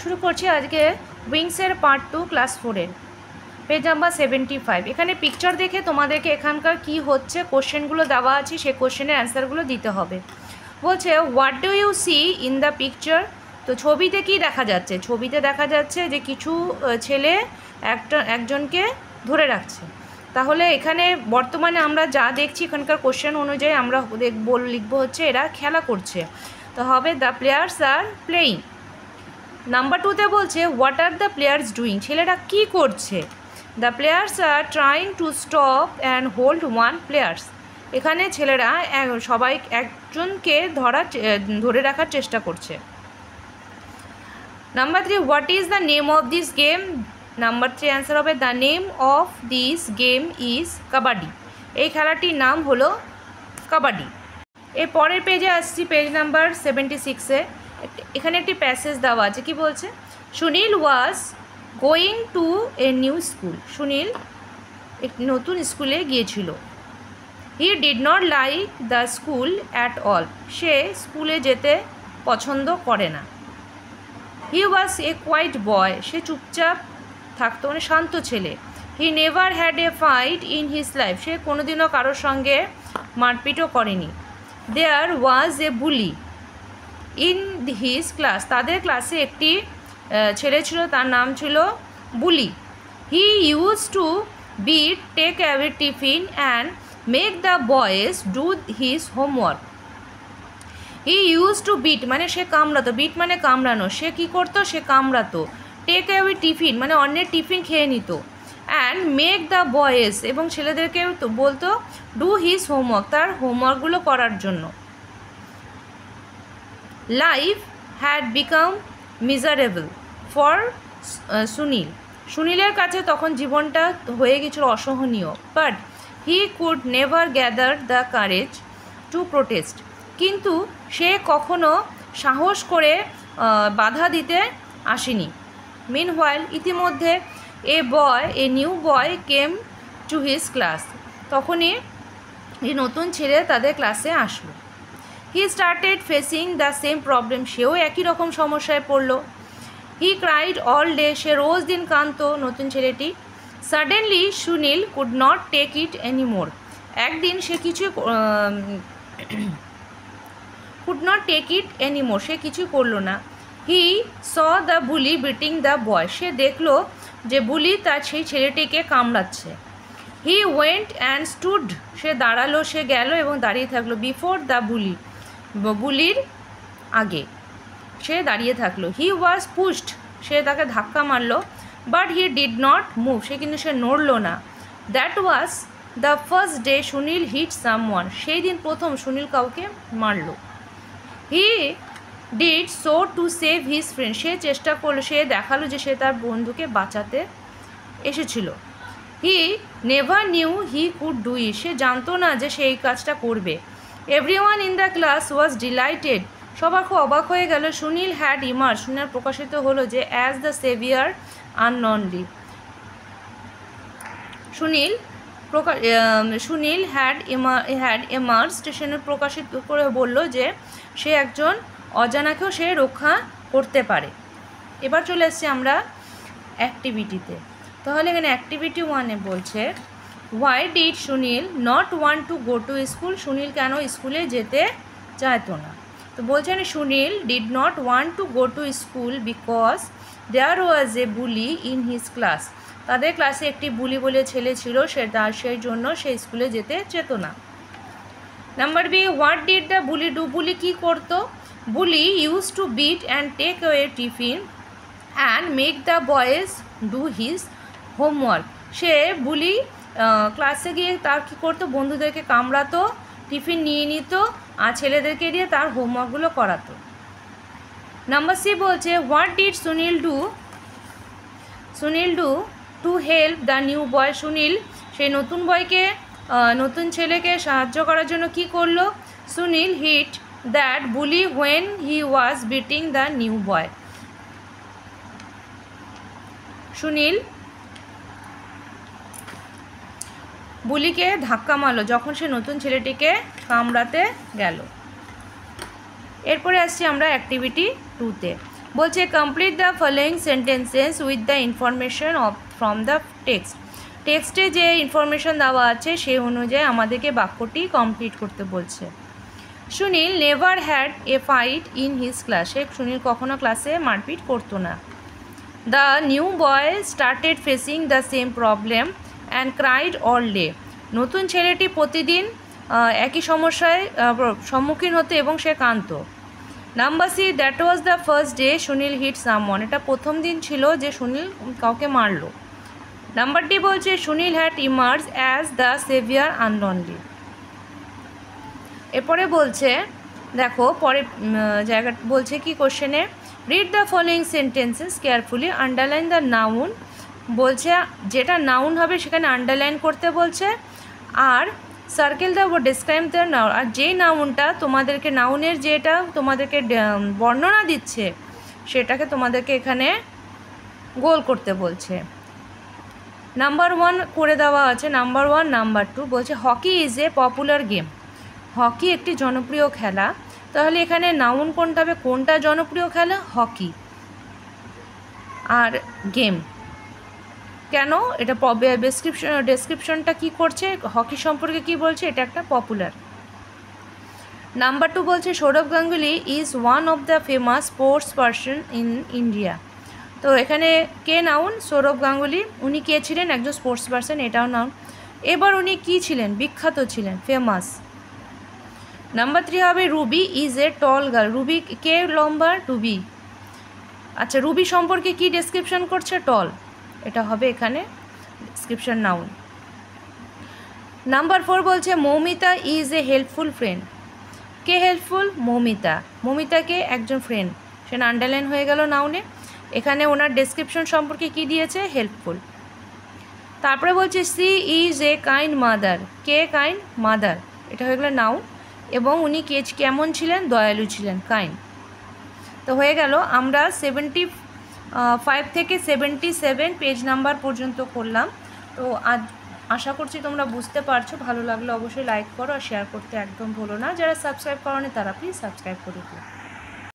শুরু করছি আজকে উইংসের পার্ট 2 ক্লাস 4-এর পেজ নাম্বার 75। এখানে পিকচার দেখে তোমাদেরকে এখানকার কি হচ্ছে কোশ্চেনগুলো দেওয়া আছে সেই কোশ্চেনের অ্যান্সারগুলো দিতে হবে। বলছে what do you see in the picture. তো ছবিতে কি দেখা যাচ্ছে? ছবিতে দেখা যাচ্ছে যে কিছু ছেলে একজনকে ধরে রাখছে। তাহলে এখানে বর্তমানে আমরা যা দেখছি এখানকার কোশ্চেন অনুযায়ী আমরা লিখবো হচ্ছে এরা খেলা করছে। তো হবে the players are playing. Number 2তে বলছে what are the players doing, ছেলেরা কি করছে। The players are trying to stop and hold one players, এখানে ছেলেরা সবাই একজনকে ধরে রাখার চেষ্টা করছে। Number 3 what is the name of this game. Number 3 answer হবে the name of this game is kabaddi, এই খেলাটির নাম হলো কাবাডি। এর পরের পেজে আসছি, পেজ নাম্বার 76-এ। এখানে একটি প্যাসেজ দেওয়া আছে, কি বলছে, Sunil was going to a new school, Sunil একটি নতুন স্কুলে গিয়েছিল। He did not like the school at all, সে স্কুলে যেতে পছন্দ করে না। হি ওয়াজ এ কোয়াইট বয়, সে চুপচাপ থাকতো, মানে শান্ত ছেলে। He never had a fight in his life, সে কোনোদিনও কারোর সঙ্গে মারপিটও করেনি। There was a bully in his class, তাদের ক্লাসে একটি ছেলে ছিল, তার নাম ছিল bully. He use to beat take away tiffin and make the boys do his homework. He use to beat মানে সে কামড়াতো, বিট মানে কামড়ানো, সে কী করতো, সে কামড়াতো। টেক অ্যাওয়ে টিফিন মানে অন্যের টিফিন খেয়ে নিত। অ্যান্ড মেক দ্য বয়েজ এবং ছেলেদেরকে বলতো ডু হিজ হোমওয়ার্ক, তার হোমওয়ার্কগুলো করার জন্য। Life had become miserable for Sunil, সুনীলের কাছে তখন জীবনটা হয়ে গেছিল অসহনীয়। But he could never gather the courage to protest, কিন্তু সে কখনো সাহস করে বাধা দিতে আসেনি। মিনহোয়াইল ইতিমধ্যে a new boy came to his class, তখনই এই নতুন ছেলে তাদের ক্লাসে আসলো। He started facing the same problem, সেও একই রকম সমস্যায় পড়লো। হি ক্রাইড অল ডে, সে রোজ দিন কাঁদতো নতুন ছেলেটি। Suddenly Sunil could not take it anymore, একদিন সে কিছু করলো না। He saw the bully beating the boy, সে দেখলো যে বুলি তার সেই ছেলেটিকে কামড়াচ্ছে। হি ওয়েন্ট অ্যান্ড স্টুড, সে দাঁড়ালো, সে গেল এবং দাঁড়িয়ে থাকলো। বিফোর দ্য বুলি, বুলির আগে সে দাঁড়িয়ে থাকলো। হি ওয়াজ পুশড, সে তাকে ধাক্কা মারলো। But he did not move, সে নড়লো না। That was the first day Sunil hit someone, সেই দিন প্রথম সুনীল কাউকে মারলো। He did so to save his friend, সে চেষ্টা করলো, সে দেখালো যে সে তার বন্ধুকে বাঁচাতে এসেছিল। He never knew he could do it, সে জানতো না যে সে এই কাজটা করবে। Everyone in the class was delighted, সবার খুব অবাক হয়ে গেল। সুনীল হ্যাড ইমার্জ, সুনীল প্রকাশিত হলো যে as the saviour unknowingly, Sunil had emerge, সে প্রকাশিত করে বলল যে সে একজন অজানাকেও সে রক্ষা করতে পারে। এবার চলে এসেছি আমরা অ্যাক্টিভিটিতে। তাহলে এখানে অ্যাক্টিভিটি 1-এ বলছে why did Sunil not want to go to school, Sunil কেন স্কুলে যেতে চাইতো না। তো বলছেন Sunil did not want to go to school because there was a bully in his class, তাদের ক্লাসে একটি বুলি বলে ছেলে ছিল, সেই জন্য সে স্কুলে যেতে চেত না। Number B what did the bully do, bully কী করতো। Bully use to beat and take away tiffin and make the boys do his homework, সে বুলি ক্লাসে গিয়ে তার কী করতো, বন্ধুদেরকে কামড়াতো, টিফিন নিয়ে নিত আর ছেলেদেরকে দিয়ে তার হোমওয়ার্কগুলো করাতো। নাম্বার সি বলছে what did Sunil do to help the new boy, Sunil সেই নতুন ছেলেকে সাহায্য করার জন্য কি করলো। Sunil hit that bully when he was beating the new boy, Sunil বুলিকে ধাক্কা মারলো যখন সে নতুন ছেলেটিকে কামড়াতে গেল। এরপরে আসছি আমরা অ্যাক্টিভিটি 2-তে। বলছে complete the following sentences with the information of from the text. টেক্সটে যে ইনফরমেশন দেওয়া আছে সেই অনুযায়ী আমাদেরকে বাক্যটি কমপ্লিট করতে বলছে। Sunil never had a fight in his class. Sunil কখনো ক্লাসে মারপিট করতো না। The new boy started facing the same problem and cried all day. নতুন ছেলেটি প্রতিদিন একই সমস্যায় সম্মুখীন হতো এবং সে কাঁদতো। Number C, that was the first day Sunil hit someone. এটা প্রথম দিন ছিল যে সুনীল কাউকে মারলো। নাম্বার ডি বলছে Sunil had emerge as the saviour unlonely. এরপরে বলছে দেখো পরে জায়গা বলছে কি কোশ্চেনে, read the following sentences carefully, underline the noun. বলছে যেটা নাউন হবে সেখানে আন্ডারলাইন করতে বলছে, আর circle the describe the noun. আর যেই নাউনটা তোমাদেরকে নাউনের যেটা তোমাদেরকে বর্ণনা দিচ্ছে সেটাকে তোমাদেরকে এখানে গোল করতে বলছে। নাম্বার 1 করে দেওয়া আছে, নাম্বার 1 নাম্বার 2 বলছে hockey is a popular game. Hockey একটি জনপ্রিয় খেলা। তাহলে এখানে নাউন কোনটা হবে, কোনটা জনপ্রিয় খেলা, হকি। আর গেম কেন, এটা ডেসক্রিপশনটা কি করছে, হকি সম্পর্কে কি বলছে, এটা একটা পপুলার। নাম্বার 2 বলছে Sourav Ganguly is one of the famous sports person in India. তো এখানে কে নাউন, সৌরভ গাঙ্গুলি। উনি কে ছিলেন, একজন স্পোর্টস পারসন, এটাও নাউন। এবার উনি কি ছিলেন, বিখ্যাত ছিলেন, ফেমাস। নাম্বার 3 হবে Ruby is a tall girl. Ruby কে লম্বা, রুবি। আচ্ছা রুবি সম্পর্কে কি ডেসক্রিপশন করছে, টল। এটা হবে এখানে ডেসক্রিপশন নাউন। নাম্বার 4 বলছে Moumita is a helpful friend. কে হেল্পফুল, মৌমিতা। মৌমিতাকে একজন ফ্রেন্ড, সেটা আন্ডারলাইন হয়ে গেল নাউনে। এখানে ওনার ডেসক্রিপশন সম্পর্কে কি দিয়েছে, হেল্পফুল। তারপরে বলছে she is a kind mother. কে কাইন্ড, মাদার। এটা হয়ে গেল নাউন। এবং উনি কেমন ছিলেন, দয়ালু ছিলেন, কাইন্ড। তো হয়ে গেল আমরা 75 থেকে 77 পেজ নাম্বার পর্যন্ত করলাম। তো আজ আশা করছি তোমরা বুঝতে পারছো। ভালো লাগলে অবশ্যই লাইক করো আর শেয়ার করতে একদম ভুলো না। যারা সাবস্ক্রাইব করোনি তারা প্লিজ সাবস্ক্রাইব করে দিও।